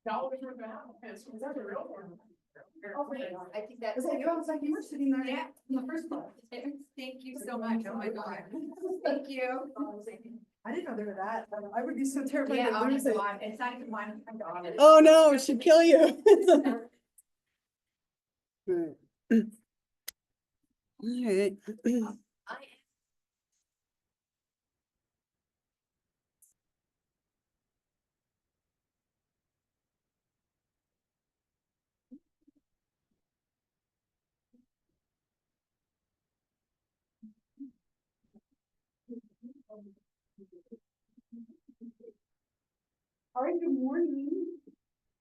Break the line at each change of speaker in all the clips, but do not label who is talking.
dollars worth of applicants. That's a real one.
Oh, wait, I think that.
Was that you? I was like, you were sitting there.
Yeah.
In the first place.
Thank you so much. Oh my God. Thank you.
I didn't know they were that. I would be so terrified
Yeah,
to lose it.
honestly, it's not even mine. I'm gone.
Oh no, she'd kill you. All right. All right, good morning.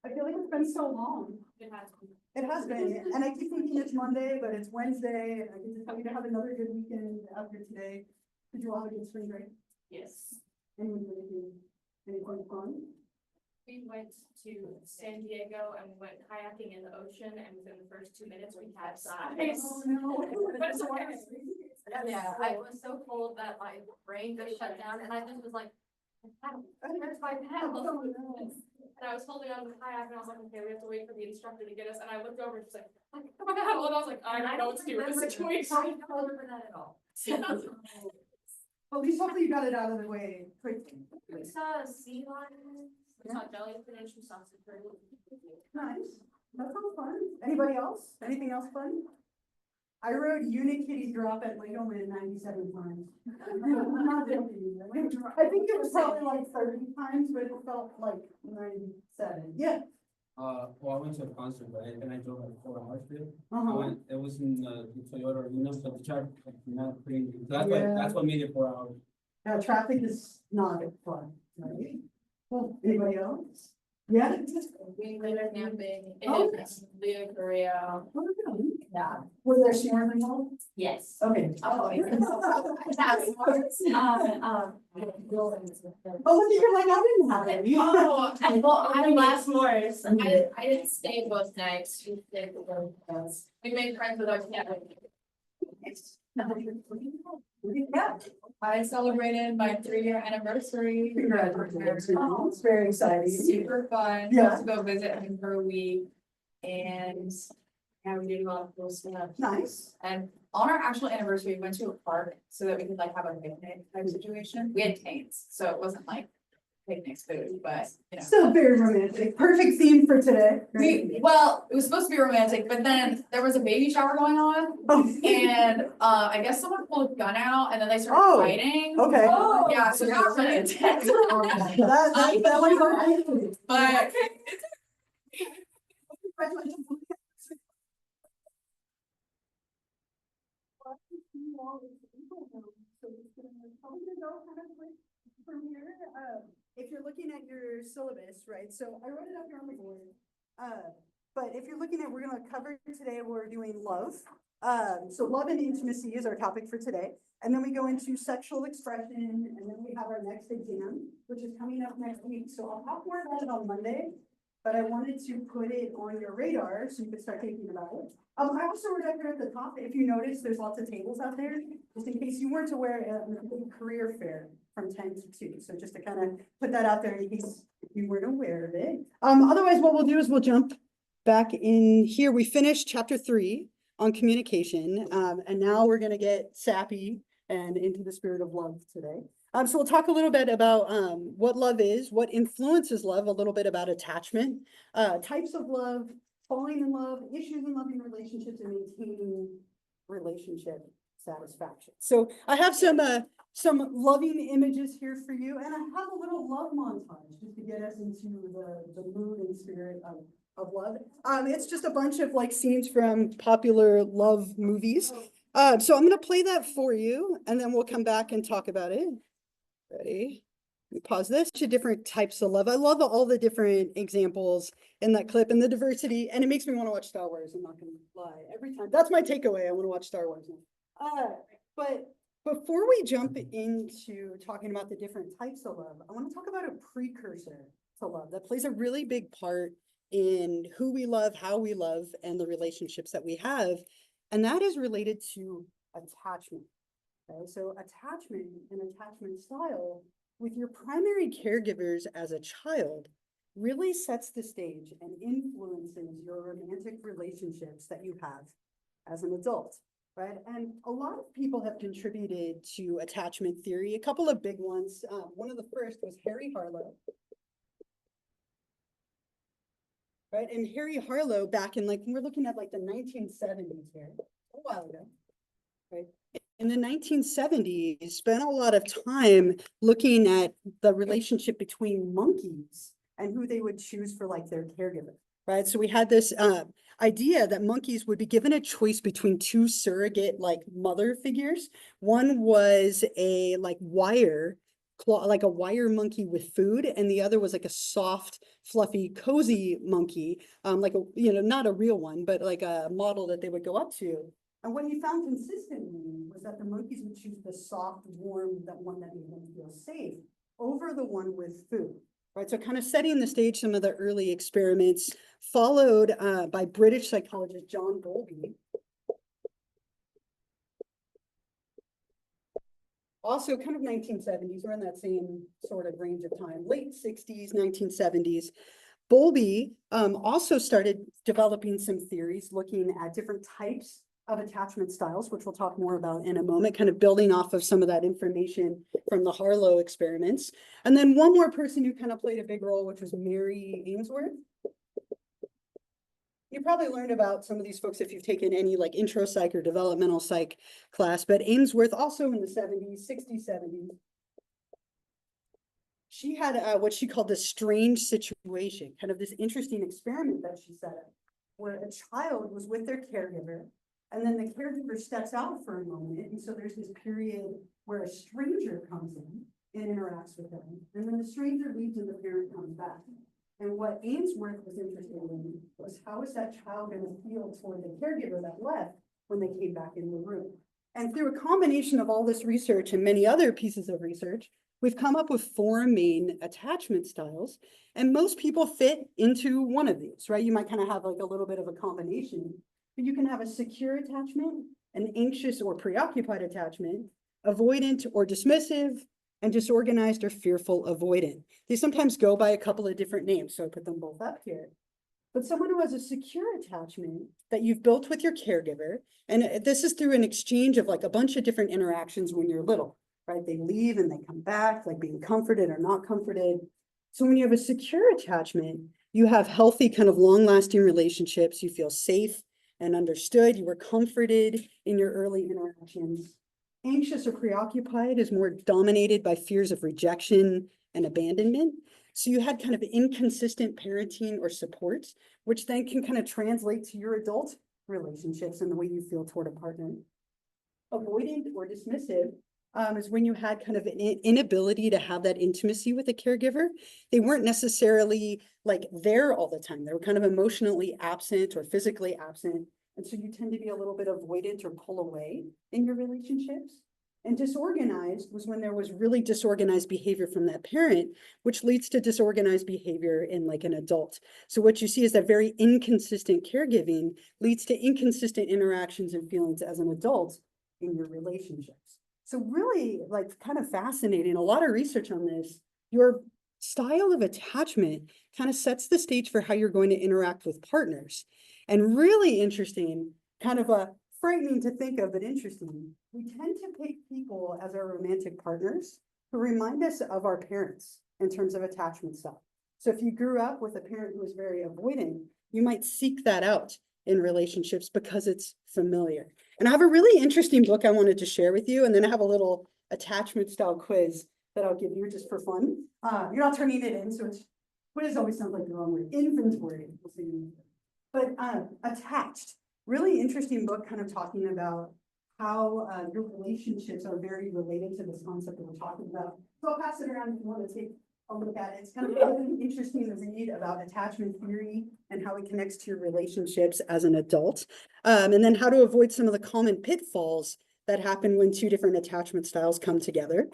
I feel like it's been so long.
It has been.
It has been, and I keep thinking it's Monday, but it's Wednesday, and I get to tell you to have another good weekend after today. Did you all have a good spring break?
Yes.
Anyone do anything fun?
We went to San Diego and we went kayaking in the ocean, and within the first 2 minutes we capsized.
Oh, no.
But it's okay. Yeah, I was so cold that my brain just shut down, and I just was like, where's my paddle? And I was holding on to the kayak, and I was like, okay, we have to wait for the instructor to get us. And I looked over, and she's like, my paddle, and I was like, I don't know what to do with this situation.
I don't remember that at all.
At least hopefully you got it out of the way quickly.
We saw sea lions, we saw jellyfish, we saw some turtles.
Nice. That sounds fun. Anybody else? Anything else fun? I rode Unikitty drop at Lego Man 97 times. I'm not joking. I think it was probably like 30 times, but it felt like 97. Yeah.
Well, I went to a concert, right? And I drove like 4 hours there.
Uh-huh.
It was in the Toyota Arena, so the traffic like not pretty.
Yeah.
That's what made it 4 hours.
Traffic is not fun, right? Well, anybody else? Yeah.
We went camping
Oh.
in Leo, Korea.
Yeah. Was there s'mores involved?
Yes.
Okay.
Oh,
Oh, you're like, I didn't have it.
Oh, well, I last s'mores. I didn't stay both nights. We stayed for both nights. We made friends with our cat.
Yeah.
I celebrated my 3-year anniversary.
Congratulations. It's very exciting.
Super fun.
Yeah.
Got to go visit him for a week. And yeah, we did a lot of cool stuff.
Nice.
And on our actual anniversary, we went to a park so that we could like have a picnic type situation. We had canes, so it wasn't like picnic food, but you know.
Still very romantic. Perfect theme for today.
Well, it was supposed to be romantic, but then there was a baby shower going on. And I guess someone pulled a gun out and then they started
Oh,
fighting.
okay.
Yeah, so it got really intense.
that one's okay.
But
If you're looking at your syllabus, right, so I wrote it up here on the board. But if you're looking at, we're gonna cover today, we're doing love. So love and intimacy is our topic for today. And then we go into sexual expression, and then we have our next exam, which is coming up next week. So I'll talk more about it on Monday, but I wanted to put it on your radar so you could start thinking about it. I also wrote up here at the top, if you notice, there's lots of tables out there, just in case you weren't aware of the career fair from 10 to 2. So just to kind of put that out there in case you weren't aware of it. Otherwise, what we'll do is we'll jump back in here. We finished chapter 3 on communication, and now we're going to get sappy and into the spirit of love today. So we'll talk a little bit about what love is, what influences love, a little bit about attachment, types of love, falling in love, issues in loving relationships, and maintaining relationship satisfaction. So I have some loving images here for you, and I have a little love montage just to get us into the mood and spirit of love. It's just a bunch of like scenes from popular love movies. So I'm going to play that for you, and then we'll come back and talk about it. Ready? Let me pause this. To different types of love. I love all the different examples in that clip and the diversity, and it makes me want to watch Star Wars. I'm not going to lie. Every time. That's my takeaway. I want to watch Star Wars now. But before we jump into talking about the different types of love, I want to talk about a precursor to love that plays a really big part in who we love, how we love, and the relationships that we have. And that is related to attachment. Okay, so attachment and attachment style with your primary caregivers as a child really sets the stage and influences your romantic relationships that you have as an adult, right? And a lot of people have contributed to attachment theory. A couple of big ones. One of the first was Harry Harlow. Right, and Harry Harlow back in we're looking at the 1970s here, a while ago, right? In the 1970s, spent a lot of time looking at the relationship between monkeys and who they would choose for their caregiver, right? So we had this idea that monkeys would be given a choice between two surrogate mother figures. One was a wire claw, like a wire monkey with food, and the other was a soft, fluffy, cozy monkey, not a real one, but a model that they would go up to. And what he found consistently was that the monkeys would choose the soft, warm, that one that made them feel safe over the one with food, right? So kind of setting the stage, some of the early experiments followed by British psychologist John Bowlby. Also kind of 1970s, we're in that same sort of range of time, late 60s, 1970s. Bowlby also started developing some theories looking at different types of attachment styles, which we'll talk more about in a moment, kind of building off of some of that information from the Harlow experiments. And then one more person who kind of played a big role, which was Mary Ainsworth. You probably learned about some of these folks if you've taken any intro psych or developmental psych class, but Ainsworth also in the 70s, 60s, 70s. She had what she called the strange situation, kind of this interesting experiment that she set up, where a child was with their caregiver, and then the caregiver steps out for a moment, and so there's this period where a stranger comes in and interacts with them, and then the stranger leaves and the parent comes back. And what Ainsworth was interested in was how is that child going to feel toward the caregiver that left when they came back in the room? And through a combination of all this research and many other pieces of research, we've come up with 4 main attachment styles, and most people fit into one of these, right? You might kind of have a little bit of a combination, but you can have a secure attachment, an anxious or preoccupied attachment, avoidant or dismissive, and disorganized or fearful avoidant. They sometimes go by a couple of different names, so I put them both up here. But someone who has a secure attachment that you've built with your caregiver, and this is through an exchange of a bunch of different interactions when you're little, right? They leave and they come back, being comforted or not comforted. So when you have a secure attachment, you have healthy kind of long-lasting relationships. You feel safe and understood. You were comforted in your early interactions. Anxious or preoccupied is more dominated by fears of rejection and abandonment. So you had kind of inconsistent parenting or supports, which then can kind of translate to your adult relationships and the way you feel toward a partner. Avoidant or dismissive is when you had kind of an inability to have that intimacy with a caregiver. They weren't necessarily there all the time. They were kind of emotionally absent or physically absent. And so you tend to be a little bit avoidant or pull away in your relationships. And disorganized was when there was really disorganized behavior from that parent, which leads to disorganized behavior in an adult. So what you see is that very inconsistent caregiving leads to inconsistent interactions and feelings as an adult in your relationships. So really kind of fascinating, a lot of research on this. Your style of attachment kind of sets the stage for how you're going to interact with partners. And really interesting, kind of frightening to think of, but interesting. We tend to pick people as our romantic partners who remind us of our parents in terms of attachment style. So if you grew up with a parent who was very avoidant, you might seek that out in relationships because it's familiar. And I have a really interesting book I wanted to share with you, and then I have a little attachment style quiz that I'll give you just for fun. You're not turning it in, so it's, quiz always sounds like the wrong word. Inventory. But Attached, really interesting book kind of talking about how your relationships are very related to this concept that we're talking about. So I'll pass it around if you want to take a look at it. It's kind of really interesting to read about attachment theory and how it connects to your relationships as an adult. And then how to avoid some of the common pitfalls that happen when 2 different attachment styles come together.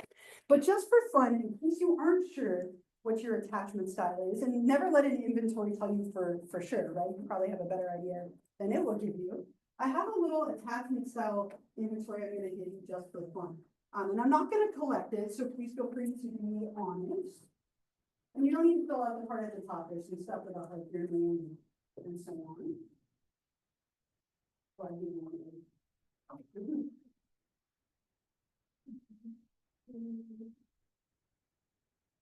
But just for fun, in case you aren't sure what your attachment style is, and never let an inventory tell you for sure, right? You probably have a better idea than it will give you. I have a little attachment style inventory I'm going to give you just for fun. And I'm not going to collect it, so please feel free to be honest. And you don't need to fill out the part at the top, there's some stuff about like your name and so on. But I didn't want to-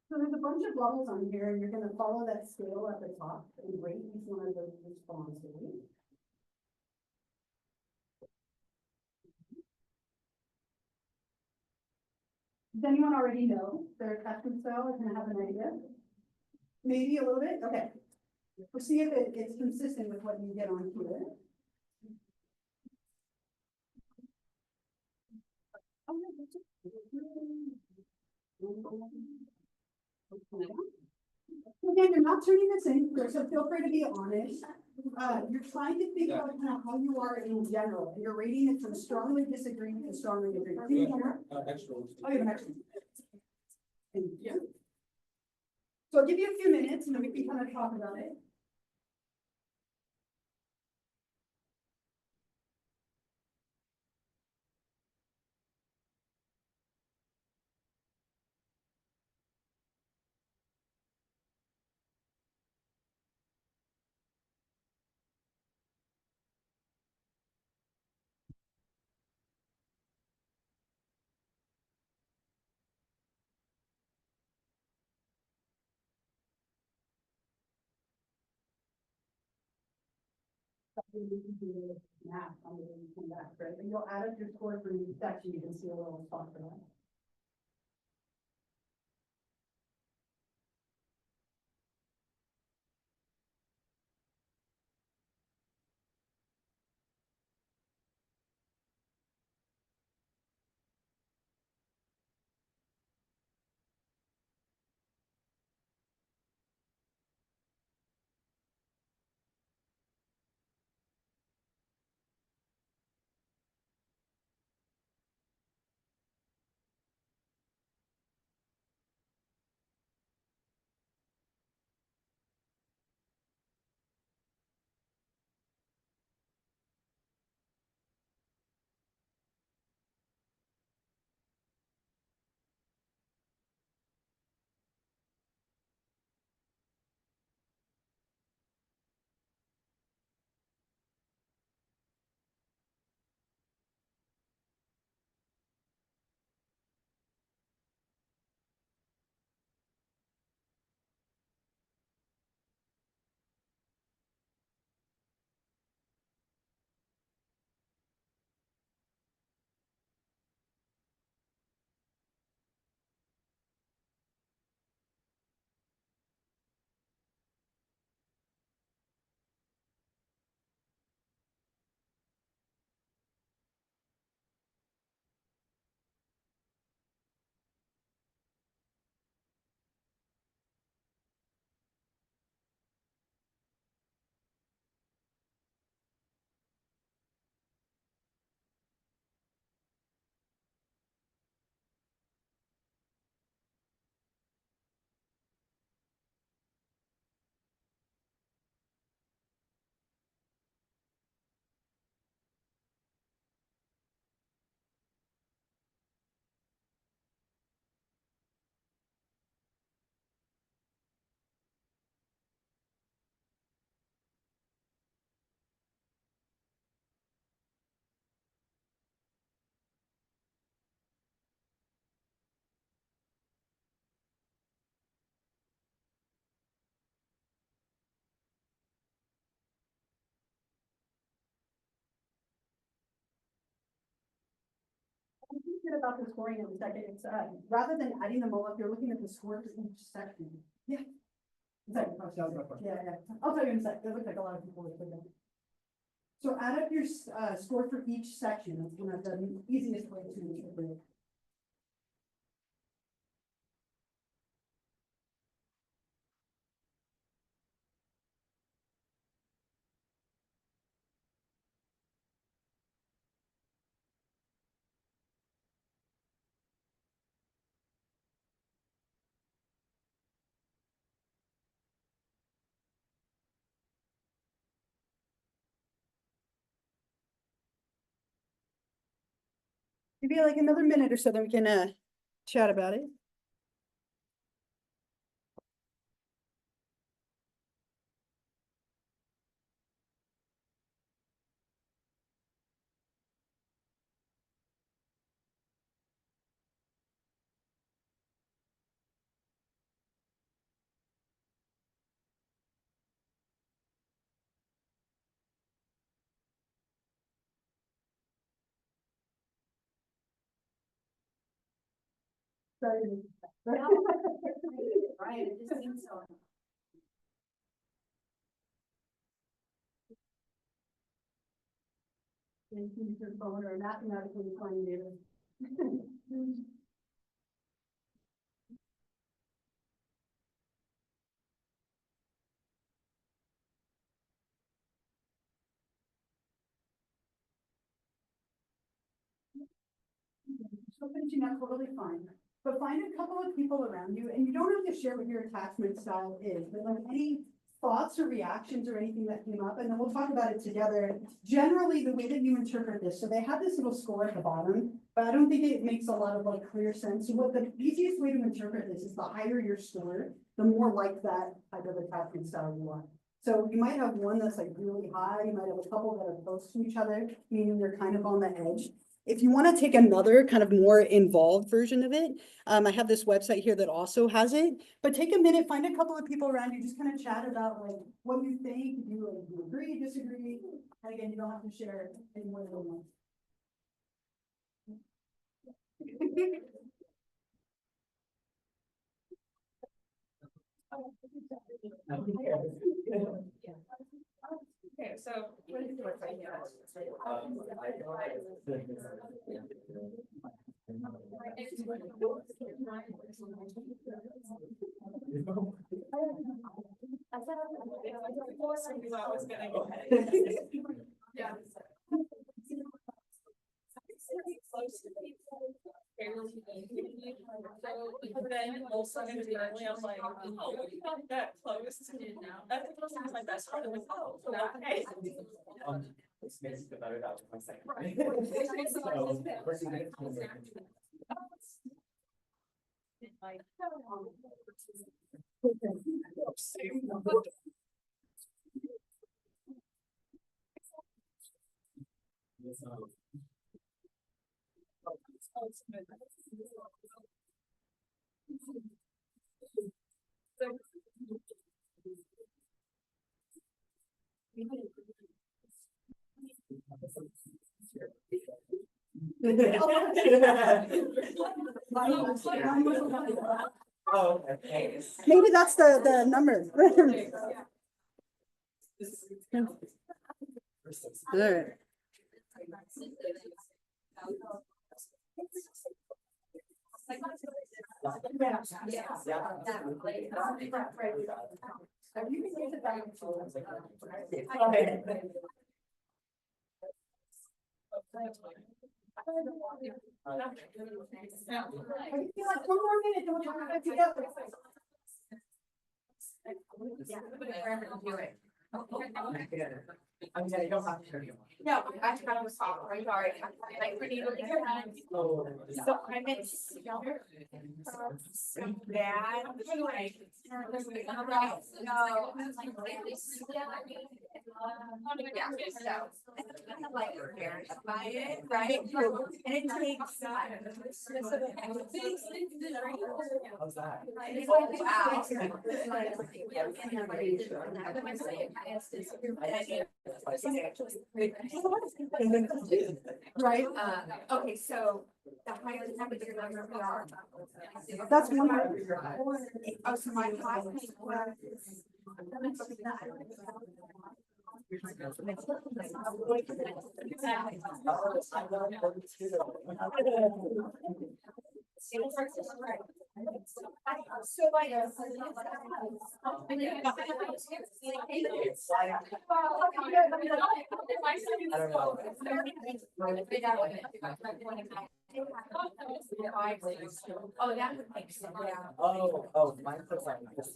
So there's a bunch of levels on here, and you're gonna follow that scale at the top and rate each one of those responsibly. Does anyone already know their attachment style, or kind of have an idea? Maybe a little bit, okay. We'll see if it's consistent with what you get on here. Again, you're not turning this in, so feel free to be honest. You're trying to figure out kind of how you are in general, and you're rating it from strongly disagreeing to strongly agreeing. Do you have one?
Extra.
Oh, you have an extra. Yeah. So I'll give you a few minutes and then we can kind of talk about it. Math, I'm going to come back, right? And you'll add up your score for each section, you can see a little spot for that. Good about the scoring in a second. It's rather than adding them all up, you're looking at the score for each section. Yeah. Second question.
That was my question.
Yeah. I'll tell you in a sec. That looks like a lot of people would put that. So add up your score for each section. That's one of the easiest way to interpret it. Maybe like another minute or so, then we can chat about it. Sorry.
Right, it just seems so.
Use your phone or mathematically find data. So finishing up totally fine, but find a couple of people around you, and you don't have to share what your attachment style is, but like any thoughts or reactions or anything that came up, and then we'll talk about it together. Generally, the way that you interpret this, so they have this little score at the bottom, but I don't think it makes a lot of like clear sense. So what the easiest way to interpret this is the higher your score, the more like that type of attachment style you want. So you might have one that's like really high, you might have a couple that are close to each other, meaning they're kind of on the edge. If you want to take another kind of more involved version of it, I have this website here that also has it, but take a minute, find a couple of people around you, just kind of chat about like what you think, do you agree, disagree, and again, you don't have to share any more than one.
Okay, so. Yeah. Then also internally, I'm like, oh, we got that close. That's the first time my best friend was, oh, okay.
This makes the better out of my second. Oh, okay.
Maybe that's the number. All right. Like 1 more minute, then we'll talk about it together.
I mean, I don't have to show you.
No, I kind of was sorry, like, we need to get that.
Oh.
So I meant younger. So bad. Anyway. Yeah, so. Like, embarrassed by it, right? And it takes.
How's that?
It's like, wow.
Right?
Okay, so the higher the temperature number we are.
That's one.
Oh, so my classmate was. So like. Oh, that would make sense, yeah.
Oh, mine looks like this.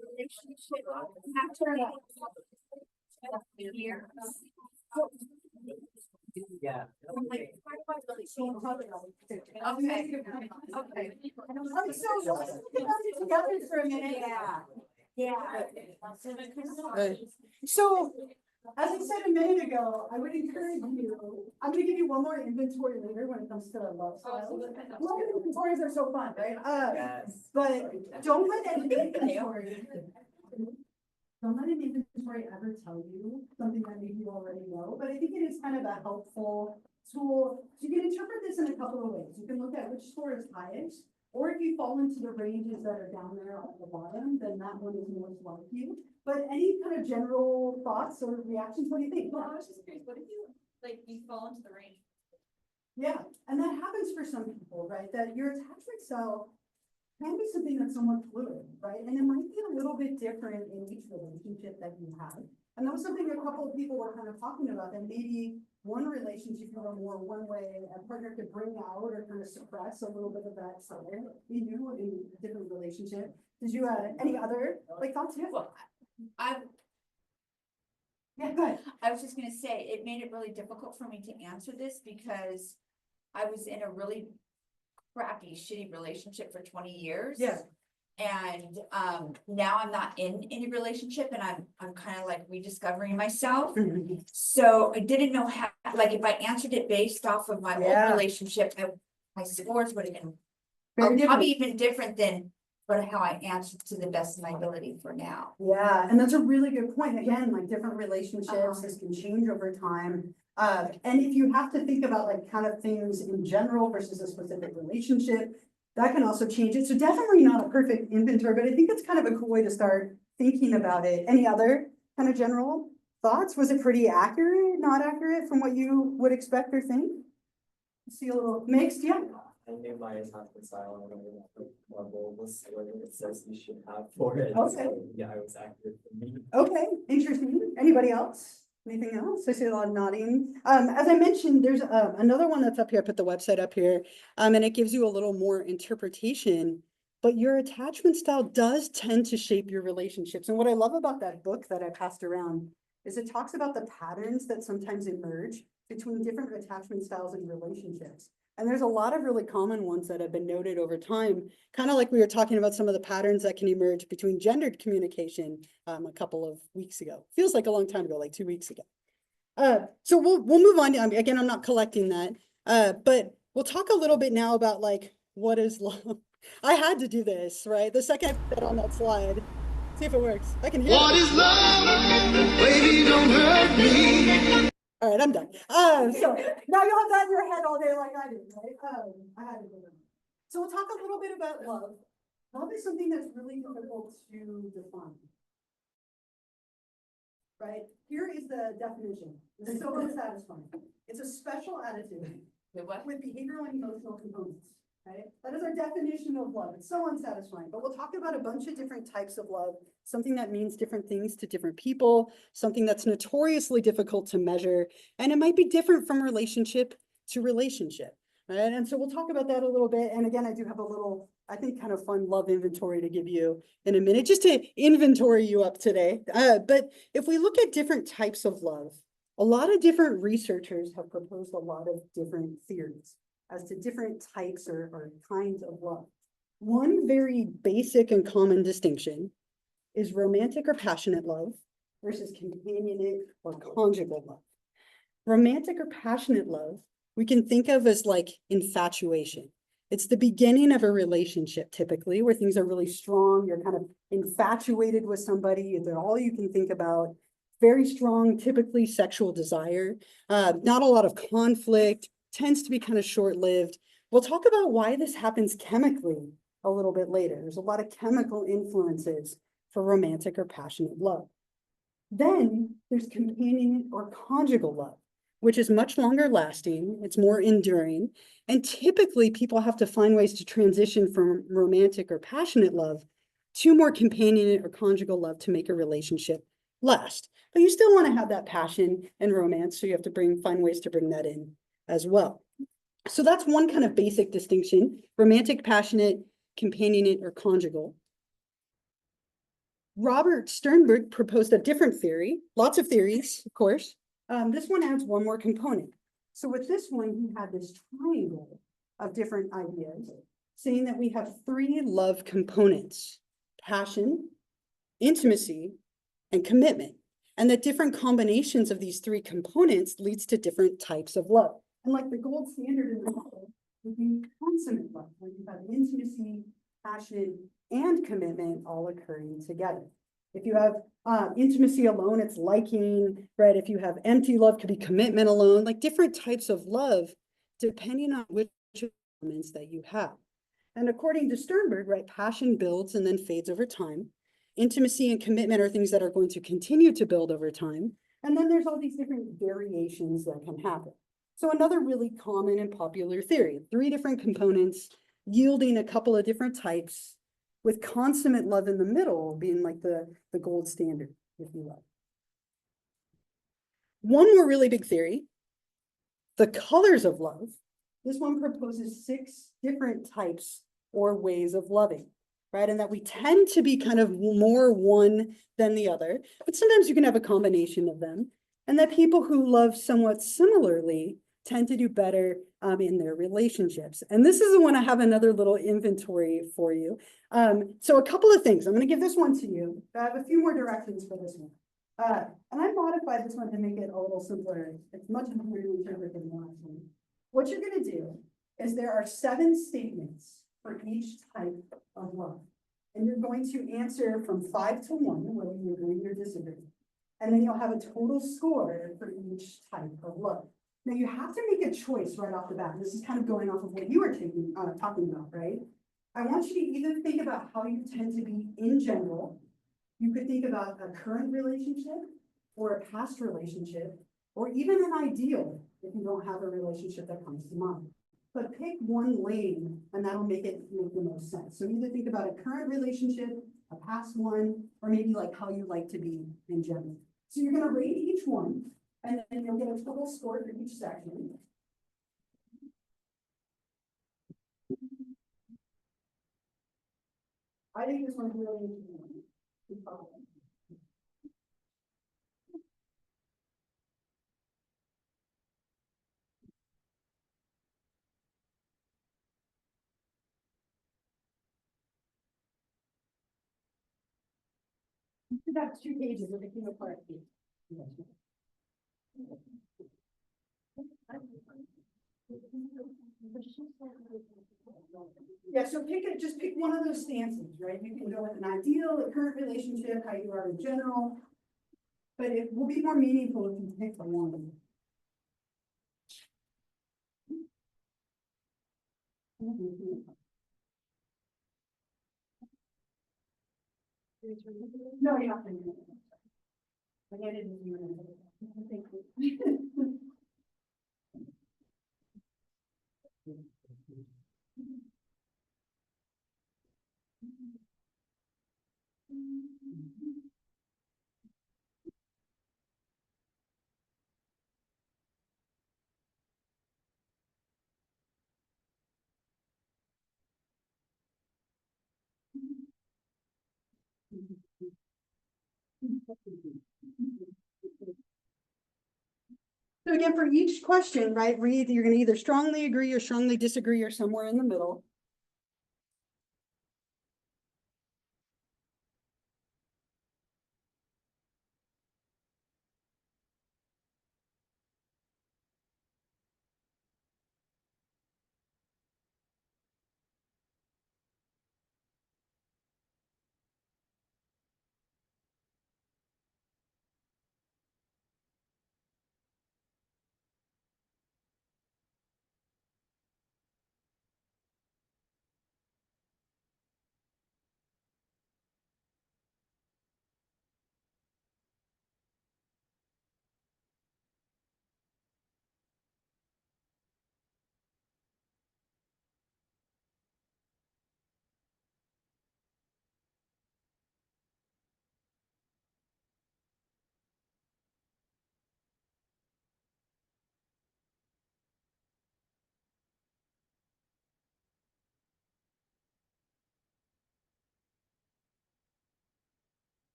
Relationship after years.
Yeah.
Okay. Okay.
So let's think about it together for a minute.
Yeah. Yeah.
So As I said a minute ago, I would encourage you, I'm gonna give you one more inventory later when it comes to love styles. Love inventories are so fun, right?
Yes.
But don't let an inventory. Don't let an inventory ever tell you something that maybe you already know, but I think it is kind of a helpful tool. So you can interpret this in a couple of ways. You can look at which score is highest, or if you fall into the ranges that are down there at the bottom, then that one is most like you. But any kind of general thoughts or reactions, what do you think?
Well, I was just curious, what if you, like, you fall into the range?
Yeah, and that happens for some people, right? That your attachment style can be something that's somewhat fluid, right? And it might be a little bit different in each relationship that you have. And that was something a couple of people were kind of talking about, that maybe one relationship you were more one way, a partner could bring out or kind of suppress a little bit of that side in you in a different relationship. Did you, any other, like, thoughts? Yeah.
Well,
Yeah, go ahead.
I was just gonna say, it made it really difficult for me to answer this because I was in a really crappy, shitty relationship for 20 years.
Yeah.
And now I'm not in any relationship and I'm kind of like rediscovering myself. So I didn't know how, like, if I answered it based off of my
Yeah.
old relationship, my scores would have been
Very different.
probably even different than but how I answered to the best of my ability for now.
Yeah, and that's a really good point. Again, like different relationships, this can change over time. And if you have to think about like kind of things in general versus a specific relationship, that can also change it. So definitely not a perfect inventory, but I think it's kind of a cool way to start thinking about it. Any other kind of general thoughts? Was it pretty accurate, not accurate from what you would expect or think? See a little mixed, yeah.
I knew my attachment style and I knew what level was what it says you should have for it.
Okay.
So, yeah, it was accurate for me.
Okay, interesting. Anybody else? Anything else? I see a lot of nodding. As I mentioned, there's another one that's up here. I put the website up here, and it gives you a little more interpretation. But your attachment style does tend to shape your relationships. And what I love about that book that I passed around is it talks about the patterns that sometimes emerge between different attachment styles and relationships. And there's a lot of really common ones that have been noted over time, kind of like we were talking about some of the patterns that can emerge between gendered communication a couple of weeks ago. Feels like a long time ago, like 2 weeks ago. So we'll move on. Again, I'm not collecting that, but we'll talk a little bit now about like, what is love? I had to do this, right? The second I put that on that slide, see if it works. I can hear
What
it.
is love? Baby, don't hurt me.
All right, I'm done. So now you'll have that in your head all day like I did, right? I had to do that. So we'll talk a little bit about love. Love is something that's really difficult to define. Right? Here is the definition. It's so unsatisfying. It's a special attitude
Wait, what?
with behavioral and emotional components. Right? That is our definition of love. It's so unsatisfying, but we'll talk about a bunch of different types of love, something that means different things to different people, something that's notoriously difficult to measure, and it might be different from relationship to relationship, right? And so we'll talk about that a little bit. And again, I do have a little, I think, kind of fun love inventory to give you in a minute, just to inventory you up today. But if we look at different types of love, a lot of different researchers have proposed a lot of different theories as to different types or kinds of love. One very basic and common distinction is romantic or passionate love versus companionate or conjugal love. Romantic or passionate love, we can think of as like infatuation. It's the beginning of a relationship typically where things are really strong. You're kind of infatuated with somebody. They're all you can think about. Very strong, typically sexual desire, not a lot of conflict, tends to be kind of short-lived. We'll talk about why this happens chemically a little bit later. There's a lot of chemical influences for romantic or passionate love. Then there's companionate or conjugal love, which is much longer lasting. It's more enduring. And typically people have to find ways to transition from romantic or passionate love to more companionate or conjugal love to make a relationship last. But you still want to have that passion and romance. So you have to find ways to bring that in as well. So that's one kind of basic distinction: romantic, passionate, companionate, or conjugal. Robert Sternberg proposed a different theory, lots of theories, of course. This one adds one more component. So with this one, he had this triangle of different ideas, saying that we have 3 love components: passion, intimacy, and commitment. and that different combinations of these three components leads to different types of love. And like the gold standard in the middle would be consummate love, where you have intimacy, passion, and commitment all occurring together. If you have intimacy alone, it's liking, right? If you have empty love, could be commitment alone, like different types of love, depending on which elements that you have. And according to Sternberg, right, passion builds and then fades over time. Intimacy and commitment are things that are going to continue to build over time. And then there's all these different variations that can happen. So another really common and popular theory, 3 different components yielding a couple of different types, with consummate love in the middle being like the gold standard, if you will. One more really big theory, the colors of love. This one proposes 6 different types or ways of loving, right? And that we tend to be kind of more one than the other, but sometimes you can have a combination of them. And that people who love somewhat similarly tend to do better in their relationships. And this is the one I have another little inventory for you. So a couple of things. I'm going to give this one to you. I have a few more directions for this one. And I modified this one to make it a little simpler. It's much easier to interpret than the last one. What you're going to do is there are 7 statements for each type of love. And you're going to answer from 5 to 1, whether you agree or disagree. And then you'll have a total score for each type of love. Now you have to make a choice right off the bat. This is kind of going off of what you were talking about, right? I want you to either think about how you tend to be in general. You could think about a current relationship or a past relationship, or even an ideal if you don't have a relationship that comes to mind. But pick one lane and that'll make the most sense. So either think about a current relationship, a past one, or maybe like how you like to be in general. So you're going to rate each one, and then you'll get a total score for each section. I think this one's really interesting. That's 2 pages of the human part. Yeah, so just pick one of those stances, right? You can go with an ideal, a current relationship, how you are in general. But it will be more meaningful if you pick one. No, you're not. I didn't even. So again, for each question, right, you're going to either strongly agree or strongly disagree or somewhere in the middle.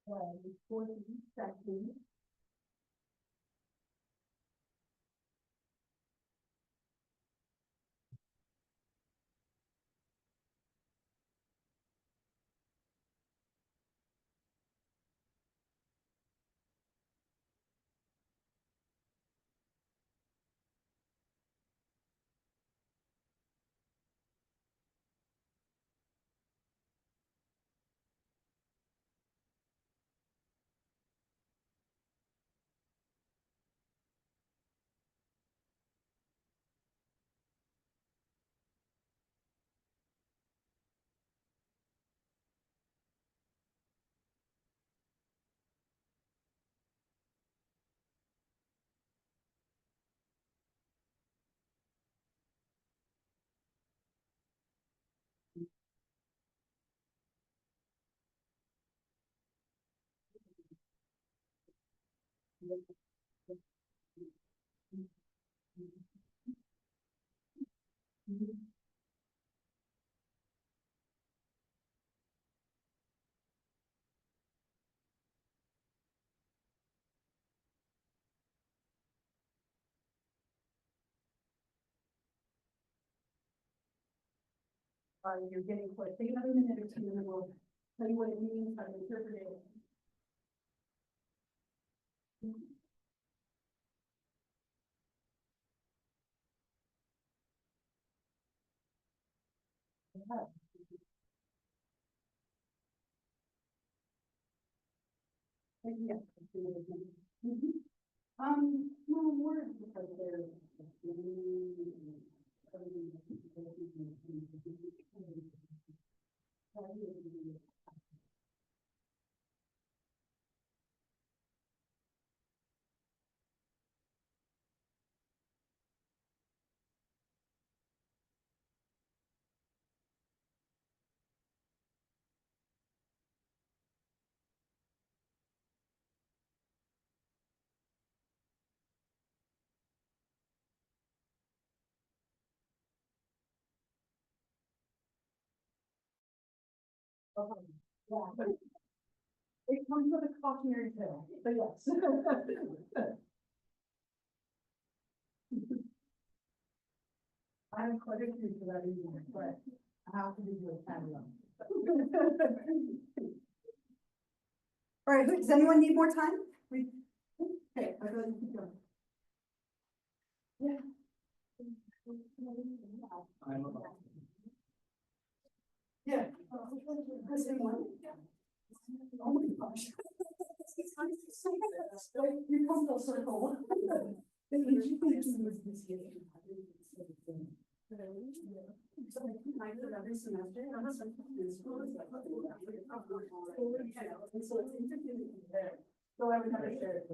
For the section. You're getting close. Take another minute or two and then we'll tell you what it means, how to interpret it. Yeah. No words because they're. Yeah, but it comes with a cautionary tale, but yes. I'm quite a few for that reason, but I have to do a camera. All right, does anyone need more time? Okay, I'll go ahead and keep going. Yeah. Yeah. Has anyone? Oh my gosh. You come full circle. Every semester. So I would never share it.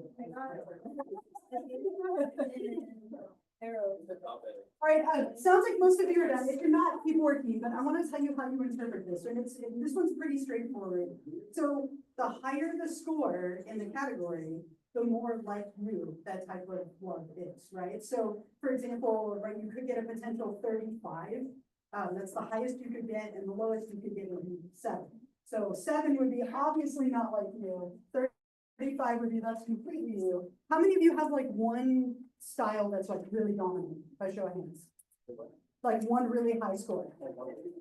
All right, sounds like most of you are done. If you're not, keep working, but I want to tell you how you interpret this, and this one's pretty straightforward. So the higher the score in the category, the more like you that type of love is, right? So for example, right, you could get a potential 35. That's the highest you could get, and the lowest you could get would be 7. So 7 would be obviously not like you. 35 would be that's completely you. How many of you have like one style that's like really dominant? By show of hands. Like one really high score.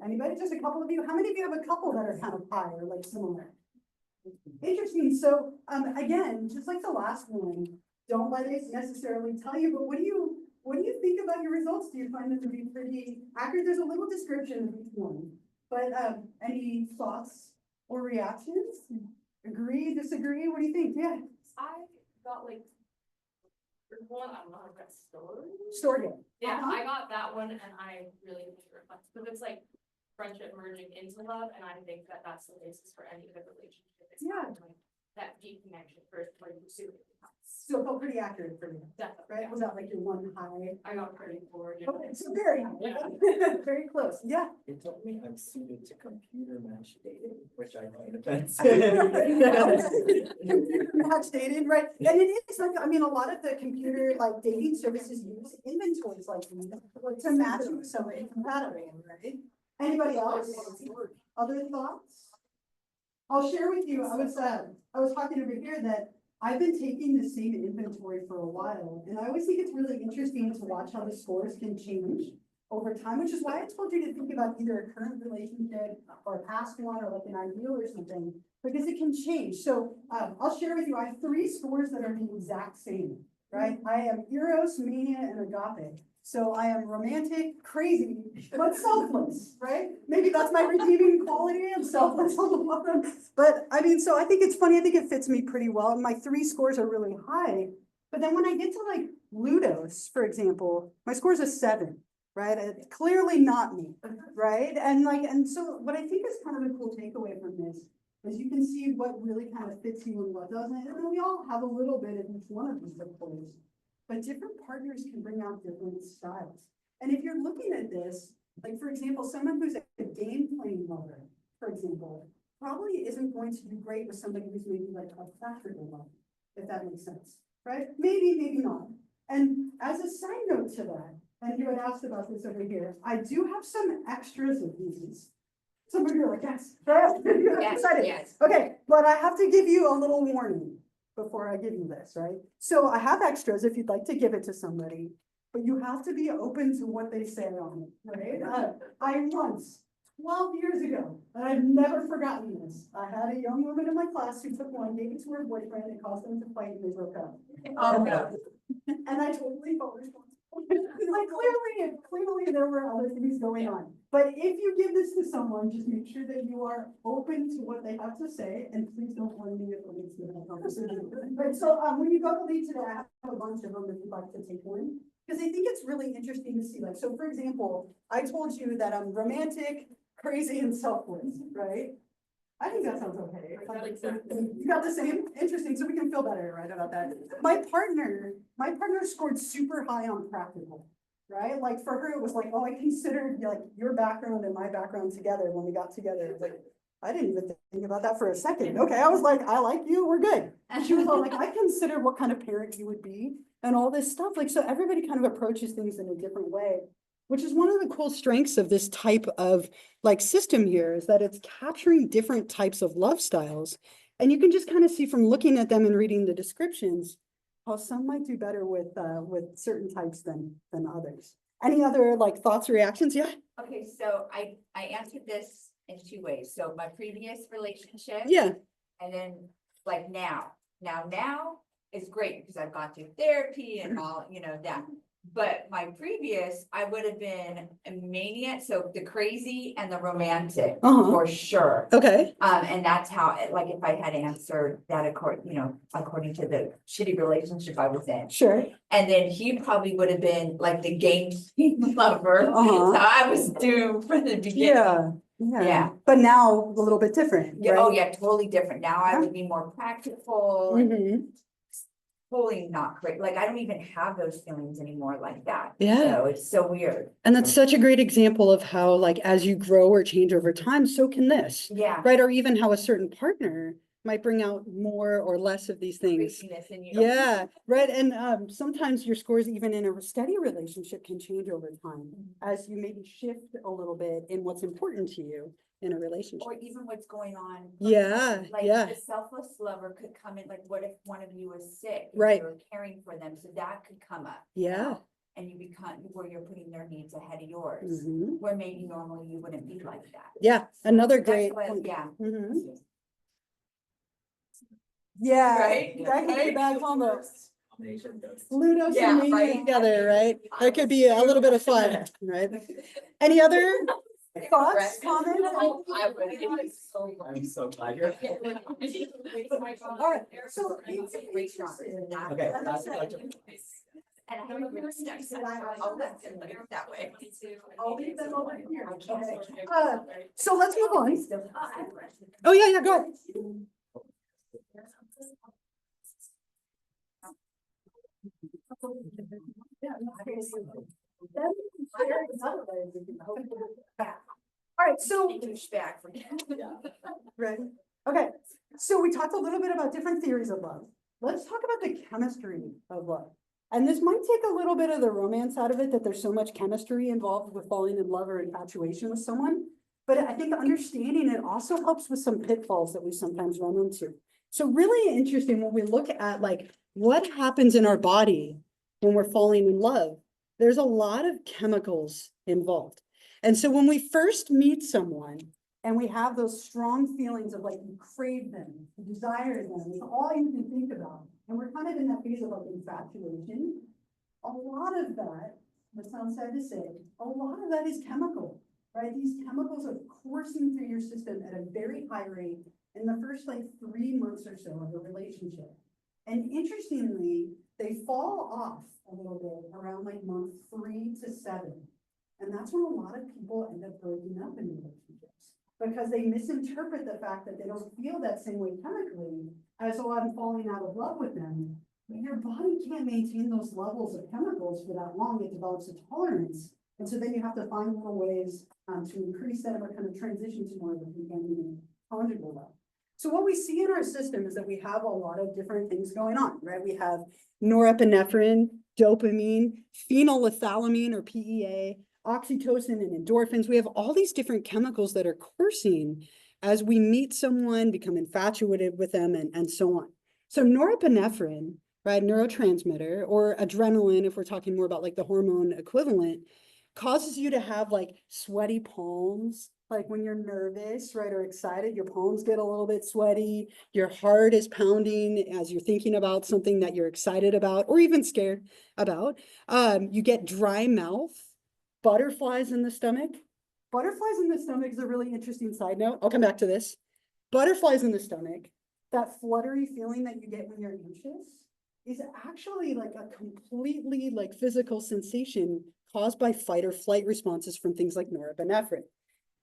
Anybody? Just a couple of you. How many of you have a couple that are kind of high or like similar? Interesting. So again, just like the last one, don't let it necessarily tell you, but what do you think about your results? Do you find them to be pretty accurate? There's a little description of each one, but any thoughts or reactions? Agree, disagree? What do you think? Yeah.
I got like, there's one, I don't know if that's story.
Story.
Yeah, I got that one and I really think it reflects, because it's like friendship merging into love, and I think that that's the basis for any good relationship. It's
Yeah.
like that deep connection first before you pursue it.
So it felt pretty accurate for you,
Definitely.
right? Was that like your one high?
I got pretty bored.
Okay, so very high.
Yeah.
Very close. Yeah.
It told me I'm suited to computer match dating, which I find offensive.
Computer match dating, right? And it is like, I mean, a lot of the computer like dating services use inventories like these to match you with somebody compatible, right? Anybody else? Other thoughts? I'll share with you, I was I was talking over here that I've been taking the same inventory for a while, and I always think it's really interesting to watch how the scores can change over time, which is why I told you to think about either a current relationship or a past one or like an ideal or something, because it can change. So I'll share with you, I have 3 scores that are the exact same, right? I am Eros, Mania, and Agape. So I am romantic, crazy, but selfless, right? Maybe that's my redeeming quality and selfless on the bottom. But I mean, so I think it's funny. I think it fits me pretty well. My 3 scores are really high. But then when I get to like Ludos, for example, my score's a 7, right? It's clearly not me, right? And so what I think is kind of a cool takeaway from this is you can see what really kind of fits you and what doesn't. And then we all have a little bit of each one of these, of course. But different partners can bring out different styles. And if you're looking at this, like for example, someone who's a game playing lover, for example, probably isn't going to do great with somebody who's maybe like a practical lover, if that makes sense, right? Maybe, maybe not. And as a side note to that, and you had asked about this over here, I do have some extras of these. Some of you are like, yes,
Yes,
excited.
yes.
Okay, but I have to give you a little warning before I give you this, right? So I have extras if you'd like to give it to somebody, but you have to be open to what they say on it, right? I once, 12 years ago, and I've never forgotten this, I had a young woman in my class who took one, gave it to her boyfriend, and caused them to fight, and they broke up.
Oh, no.
And I totally felt responsible. Like clearly there were other things going on. But if you give this to someone, just make sure that you are open to what they have to say, and please don't warn me if it leads to that conversation. But so when you go to lead today, I have a bunch of them if you'd like to take one. Because I think it's really interesting to see, like, so for example, I told you that I'm romantic, crazy, and selfless, right? I think that sounds okay. You got the same? Interesting, so we can feel better, right, about that. My partner scored super high on practical, right? Like for her, it was like, oh, I considered like your background and my background together when we got together. It was like, I didn't even think about that for a second. Okay, I was like, I like you, we're good. And she was all like, I considered what kind of parent you would be and all this stuff. Like, so everybody kind of approaches things in a different way, which is one of the cool strengths of this type of like system here, is that it's capturing different types of love styles. And you can just kind of see from looking at them and reading the descriptions, how some might do better with certain types than others. Any other like thoughts or reactions? Yeah.
Okay, so I answered this in 2 ways. So my previous relationship.
Yeah.
And then like now is great because I've gone through therapy and all, that. But my previous, I would have been a maniac, so the crazy and the romantic for sure.
Okay.
And that's how, like, if I had answered that according to the shitty relationship I was in.
Sure.
And then he probably would have been like the game lover. So I was doomed from the beginning. Yeah.
But now a little bit different.
Yeah,
right?
oh yeah, totally different. Now I would be more practical.
Mhm.
Totally not great. Like I don't even have those feelings anymore like that.
Yeah.
So it's so weird.
And that's such a great example of how, like, as you grow or change over time, so can this,
Yeah.
right? Or even how a certain partner might bring out more or less of these things.
Craziness in you.
Yeah, right. And sometimes your scores, even in a steady relationship, can change over time as you maybe shift a little bit in what's important to you in a relationship.
Or even what's going on.
Yeah,
Like
yeah.
the selfless lover could come in, like what if one of you was sick? and
Right.
You're caring for them, so that could come up.
Yeah.
And you become, where you're putting their needs ahead of yours,
Mhm.
where maybe normally you wouldn't be like that.
Yeah,
So
another
that's
great
what-
point.
Yeah.
Mhm. Yeah,
Right?
that could be a bad combo.
Combination goes.
Ludos
Yeah,
and Mania
right.
together, right? That could be a little bit of fun, right? Any other thoughts, comments?
Oh, I would.
I'm so glad you're.
All right, so.
Okay, that's what
And I have a real step, so I'll let them leave that way.
I'll leave them over here.
Okay.
So let's move on. Oh, yeah, go ahead. All right, so.
Douchebag for
Ready? Okay, so we talked a little bit about different theories of love. Let's talk about the chemistry of love. And this might take a little bit of the romance out of it, that there's so much chemistry involved with falling in love or infatuation with someone. But I think understanding it also helps with some pitfalls that we sometimes run into. So really interesting when we look at like what happens in our body when we're falling in love. There's a lot of chemicals involved. And so when we first meet someone and we have those strong feelings of like you crave them, you desire them, it's all you can think about. And we're kind of in that phase of like infatuation. A lot of that sounds sad to say, a lot of that is chemical, right? These chemicals are coursing through your system at a very high rate in the first like 3 months or so of a relationship. And interestingly, they fall off a little bit around like month 3 to 7. And that's when a lot of people end up breaking up in relationships because they misinterpret the fact that they don't feel that same way chemically as, oh, I'm falling out of love with them. But your body can't maintain those levels of chemicals for that long. It develops a tolerance. And so then you have to find little ways to increase that or kind of transition to more of a companion conjugal love. So what we see in our system is that we have a lot of different things going on, right? We have norepinephrine, dopamine, phenylethylamine or PEA, oxytocin and endorphins. We have all these different chemicals that are coursing as we meet someone, become infatuated with them, and so on. So norepinephrine, right, neurotransmitter, or adrenaline, if we're talking more about like the hormone equivalent, causes you to have like sweaty palms, like when you're nervous, right, or excited, your palms get a little bit sweaty, your heart is pounding as you're thinking about something that you're excited about or even scared about. You get dry mouth, butterflies in the stomach. Butterflies in the stomach is a really interesting side note. I'll come back to this. Butterflies in the stomach, that fluttery feeling that you get when you're anxious is actually like a completely like physical sensation caused by fight or flight responses from things like norepinephrine.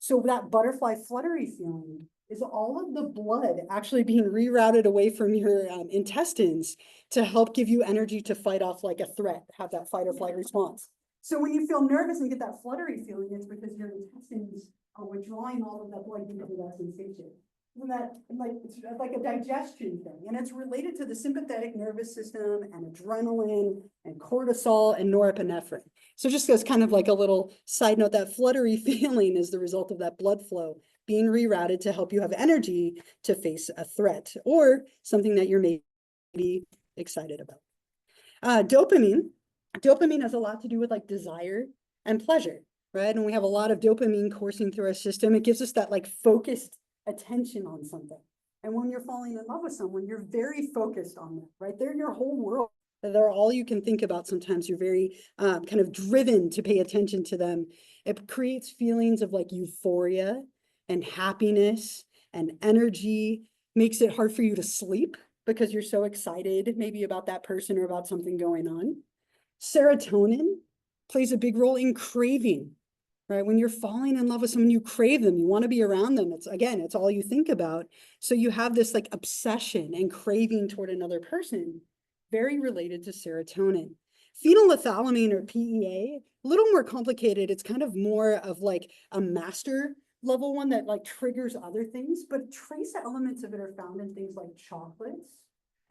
So that butterfly fluttery feeling is all of the blood actually being rerouted away from your intestines to help give you energy to fight off like a threat, have that fight or flight response. So when you feel nervous and get that fluttery feeling, it's because your intestines are withdrawing all of that blood into that sensation. And that like it's like a digestion thing, and it's related to the sympathetic nervous system and adrenaline and cortisol and norepinephrine. So just as kind of like a little side note, that fluttery feeling is the result of that blood flow being rerouted to help you have energy to face a threat or something that you're maybe excited about. Dopamine has a lot to do with like desire and pleasure, right? And we have a lot of dopamine coursing through our system. It gives us that like focused attention on something. And when you're falling in love with someone, you're very focused on them, right? They're your whole world. They're all you can think about. Sometimes you're very kind of driven to pay attention to them. It creates feelings of like euphoria and happiness and energy, makes it hard for you to sleep because you're so excited maybe about that person or about something going on. Serotonin plays a big role in craving, right? When you're falling in love with someone, you crave them, you want to be around them. It's all you think about. So you have this like obsession and craving toward another person, very related to serotonin. Phenylethylamine or PEA, a little more complicated. It's kind of more of like a master level one that like triggers other things, but trace elements of it are found in things like chocolates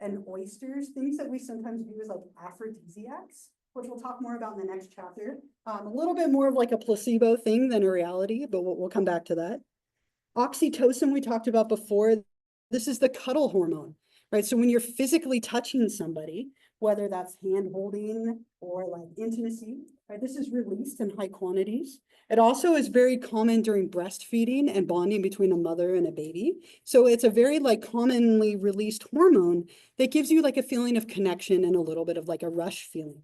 and oysters, things that we sometimes view as like aphrodisiacs, which we'll talk more about in the next chapter. A little bit more of like a placebo thing than a reality, but we'll come back to that. Oxytocin we talked about before. This is the cuddle hormone, right? So when you're physically touching somebody, whether that's hand holding or like intimacy, right? This is released in high quantities. It also is very common during breastfeeding and bonding between a mother and a baby. So it's a very like commonly released hormone that gives you like a feeling of connection and a little bit of like a rush feeling.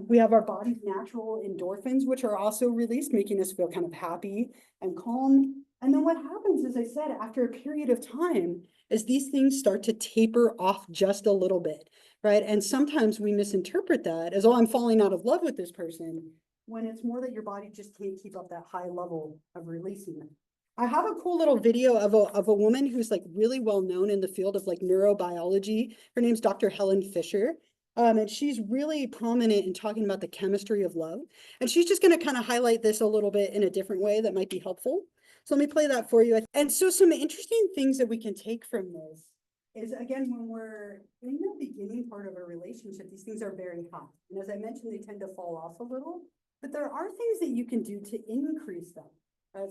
We have our body's natural endorphins, which are also released, making us feel kind of happy and calm. And then what happens, as I said, after a period of time, is these things start to taper off just a little bit, right? And sometimes we misinterpret that as, oh, I'm falling out of love with this person, when it's more that your body just can't keep up that high level of releasing it. I have a cool little video of a woman who's like really well known in the field of like neurobiology. Her name's Dr. Helen Fisher. And she's really prominent in talking about the chemistry of love. And she's just going to kind of highlight this a little bit in a different way that might be helpful. So let me play that for you. And so some interesting things that we can take from this is, again, when we're in the beginning part of a relationship, these things are very high. And as I mentioned, they tend to fall off a little, but there are things that you can do to increase them.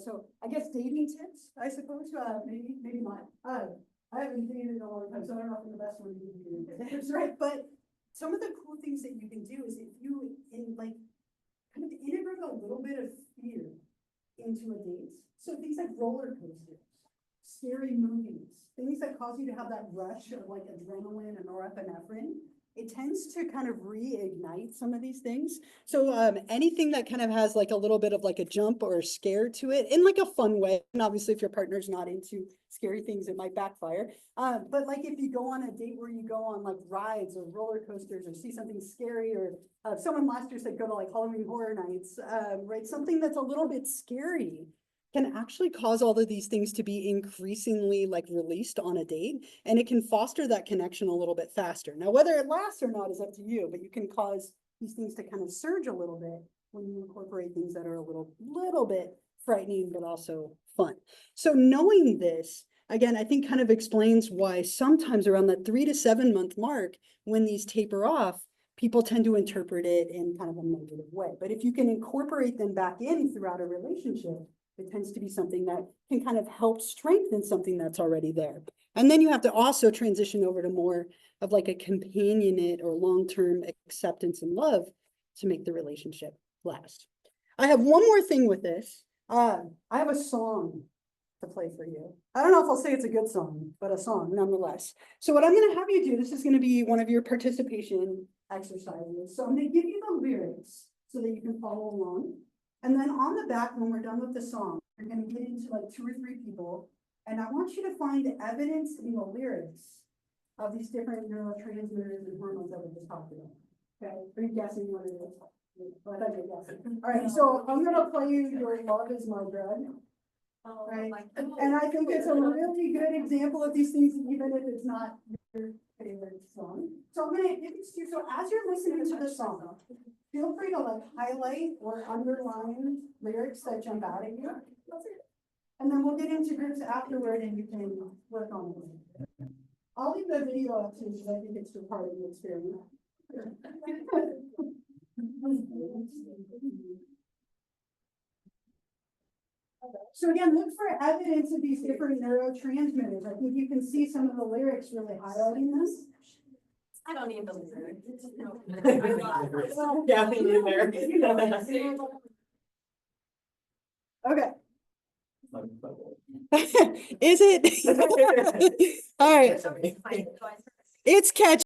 So I guess dating tips, I suppose, maybe not. I haven't dated in a long last one to do this, right? But some of the cool things that you can do is if you kind of integrate a little bit of fear into a date. So things like roller coasters, scary movies, things that cause you to have that rush of like adrenaline and norepinephrine. It tends to kind of reignite some of these things. So anything that kind of has like a little bit of like a jump or a scare to it in like a fun way. And obviously if your partner's not into scary things, it might backfire. But like if you go on a date where you go on like rides or roller coasters or see something scary, or someone last year said go to like Halloween Horror Nights, right? Something that's a little bit scary can actually cause all of these things to be increasingly like released on a date, and it can foster that connection a little bit faster. Now, whether it lasts or not is up to you, but you can cause these things to kind of surge a little bit when you incorporate things that are a little bit frightening, but also fun. So knowing this, again, I think kind of explains why sometimes around that 3 to 7 month mark, when these taper off, people tend to interpret it in kind of a negative way. But if you can incorporate them back in throughout a relationship, it tends to be something that can kind of help strengthen something that's already there. And then you have to also transition over to more of like a companionate or long-term acceptance and love to make the relationship last. I have one more thing with this. I have a song to play for you. I don't know if I'll say it's a good song, but a song nonetheless. So what I'm going to have you do, this is going to be one of your participation exercises. So I'm going to give you the lyrics so that you can follow along. And then on the back, when we're done with the song, you're going to get into like 2 or 3 people. And I want you to find evidence in the lyrics of these different neurotransmitters and hormones that we just talked about. Okay, are you guessing what it is? Well, I thought you were guessing. All right, so I'm going to play you your Love Is My Drug.
Oh,
Right.
my God.
And I think it's a really good example of these things, even if it's not your favorite song. So I'm going to give this to you. So as you're listening to the song, feel free to like highlight or underline lyrics that jump out at you. And then we'll get into groups afterward and you can work on it. I'll leave the video up too, because I think it's still part of the experience. So again, look for evidence of these different neurotransmitters. I think you can see some of the lyrics really highlighting this.
I don't need the lyrics.
Yeah, me neither.
Okay. Is it? All right. It's catchy.